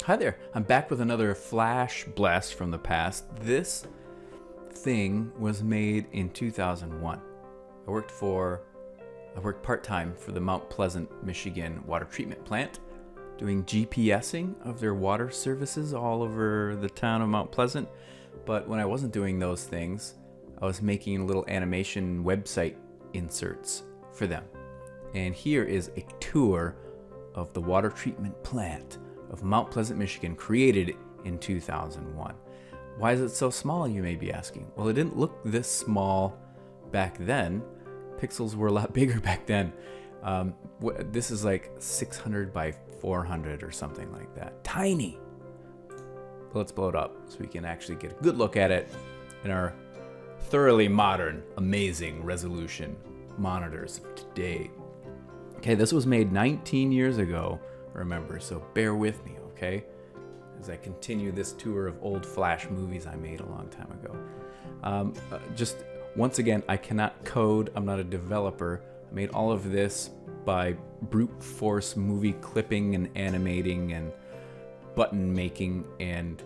Hi there, I'm back with another flash blast from the past. This thing was made in 2001. I worked part-time for the Mount Pleasant, Michigan water treatment plant, doing GPSing of their water services all over the town of Mount Pleasant. But when I wasn't doing those things, I was making little animation website inserts for them. And here is a tour of the water treatment plant of Mount Pleasant, Michigan, created in 2001. Why is it so small, you may be asking? Well, it didn't look this small back then. Pixels were a lot bigger back then. This is like 600 by 400 or something like that. Tiny. But let's blow it up so we can actually get a good look at it in our thoroughly modern, amazing resolution monitors of today. Okay, this was made 19 years ago, remember, so bear with me, okay? As I continue this tour of old Flash movies I made a long time ago. Just once again, I cannot code, I'm not a developer. I made all of this by brute force movie clipping and animating and button making and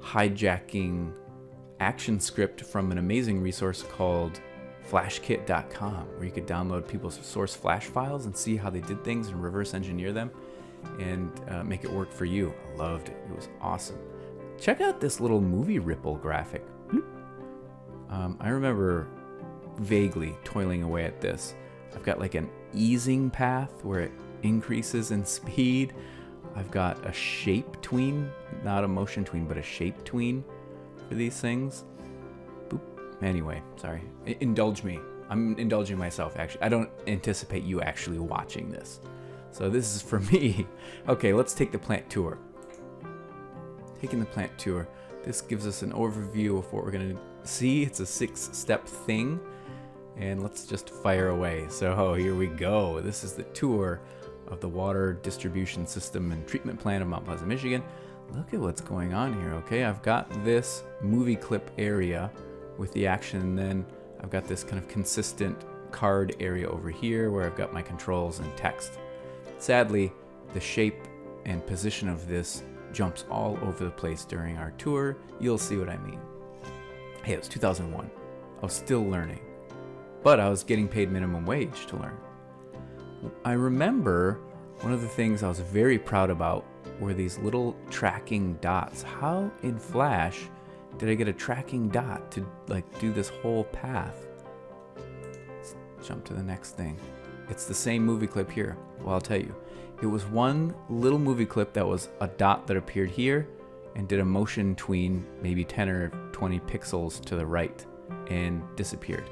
hijacking action script from an amazing resource called flashkit.com, where you could download people's source flash files and see how they did things and reverse engineer them and make it work for you. I loved it. It was awesome. Check out this little movie ripple graphic. I remember vaguely toiling away at this. I've got like an easing path where it increases in speed. I've got a shape tween, not a motion tween, but a shape tween for these things. Boop. Anyway, sorry. Indulge me. I'm indulging myself, actually. I don't anticipate you actually watching this. So this is for me. Okay, let's take the plant tour. Taking the plant tour. This gives us an overview of what we're going to see. It's a 6-step thing. And let's just fire away. So here we go. This is the tour of the water distribution system and treatment plant of Mount Pleasant, Michigan. Look at what's going on here, okay? I've got this movie clip area with the action, and then I've got this kind of consistent card area over here where I've got my controls and text. Sadly, the shape and position of this jumps all over the place during our tour. You'll see what I mean. Hey, it was 2001. I was still learning, but I was getting paid minimum wage to learn. I remember one of the things I was very proud about were these little tracking dots. How in Flash did I get a tracking dot to like do this whole path? Let's jump to the next thing. It's the same movie clip here. Well, I'll tell you. It was one little movie clip that was a dot that appeared here and did a motion tween maybe 10 or 20 pixels to the right and disappeared.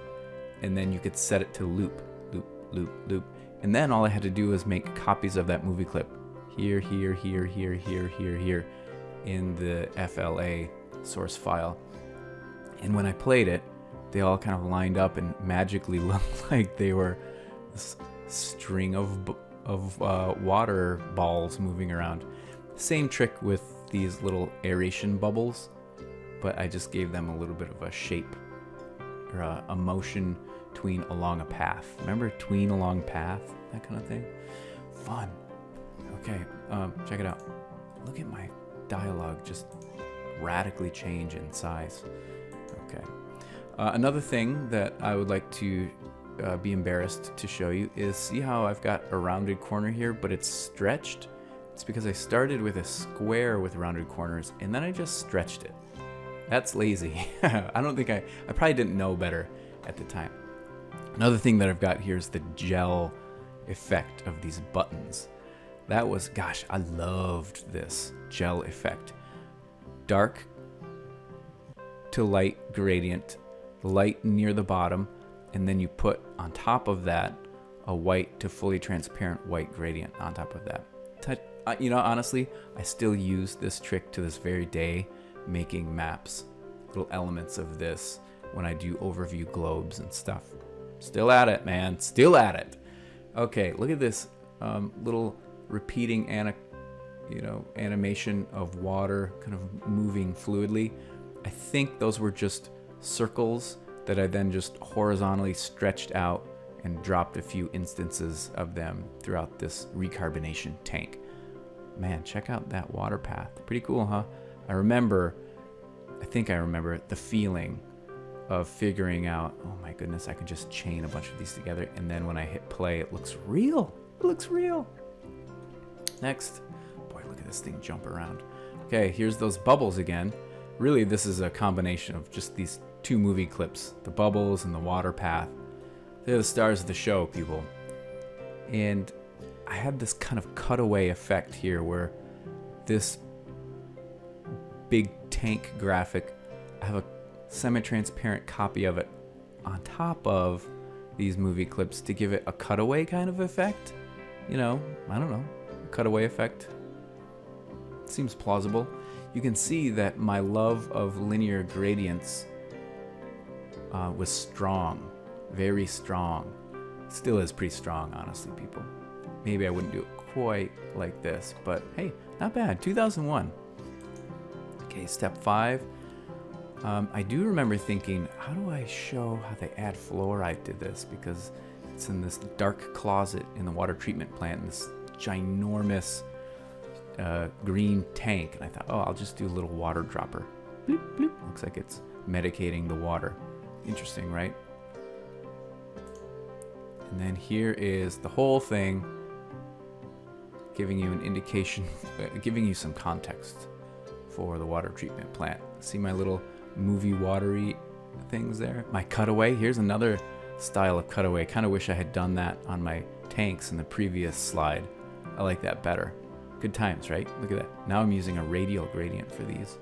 And then you could set it to loop, loop, loop, loop. And then all I had to do was make copies of that movie clip. Here, here, here, here, here, here, here in the FLA source file. And when I played it, they all kind of lined up and magically looked like they were this string of water balls moving around. Same trick with these little aeration bubbles, but I just gave them a little bit of a shape or a motion tween along a path. Remember tween along path? That kind of thing? Fun. Okay, check it out. Look at my dialogue just radically change in size. Okay. Another thing that I would like to be embarrassed to show you is see how I've got a rounded corner here, but it's stretched? It's because I started with a square with rounded corners and then I just stretched it. That's lazy. I don't think I probably didn't know better at the time. Another thing that I've got here is the gel effect of these buttons. That was, gosh, I loved this gel effect. Dark to light gradient, light near the bottom, and then you put on top of that a white to fully transparent white gradient on top of that. You know, honestly, I still use this trick to this very day, making maps, little elements of this when I do overview globes and stuff. Still at it, man, still at it. Okay, look at this little repeating animation of water kind of moving fluidly. I think those were just circles that I then just horizontally stretched out and dropped a few instances of them throughout this recarbonation tank. Man, check out that water path. Pretty cool, huh? I think I remember the feeling of figuring out, oh my goodness, I can just chain a bunch of these together, and then when I hit play, it looks real. It looks real. Next. Boy, look at this thing jump around. Okay, here's those bubbles again. Really, this is a combination of just these two movie clips, the bubbles and the water path. They're the stars of the show, people. And I had this kind of cutaway effect here where this big tank graphic, I have a semi-transparent copy of it on top of these movie clips to give it a cutaway kind of effect. You know, I don't know, a cutaway effect. Seems plausible. You can see that my love of linear gradients was strong, very strong. Still is pretty strong, honestly, people. Maybe I wouldn't do it quite like this, but hey, not bad. 2001. Okay, step 5. I do remember thinking, how do I show how they add fluoride to this? Because it's in this dark closet in the water treatment plant, in this ginormous green tank. And I thought, oh, I'll just do a little water dropper. Bloop, bloop. Looks like it's medicating the water. Interesting, right? And then here is the whole thing, giving you an indication, giving you some context for the water treatment plant. See my little movie watery things there? My cutaway, here's another style of cutaway. Kind of wish I had done that on my tanks in the previous slide. I like that better. Good times, right? Look at that. Now I'm using a radial gradient for these.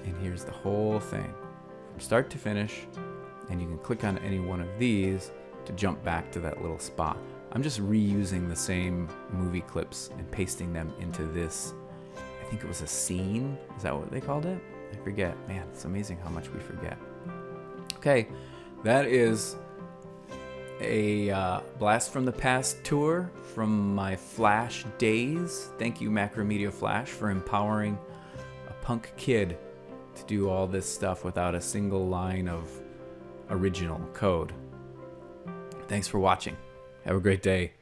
And here's the whole thing from start to finish. And you can click on any one of these to jump back to that little spot. I'm just reusing the same movie clips and pasting them into this. I think it was a scene. Is that what they called it? I forget. Man, it's amazing how much we forget. Okay, that is a Blast from the Past tour from my Flash days. Thank you, Macromedia Flash, for empowering a punk kid to do all this stuff without a single line of original code. Thanks for watching. Have a great day.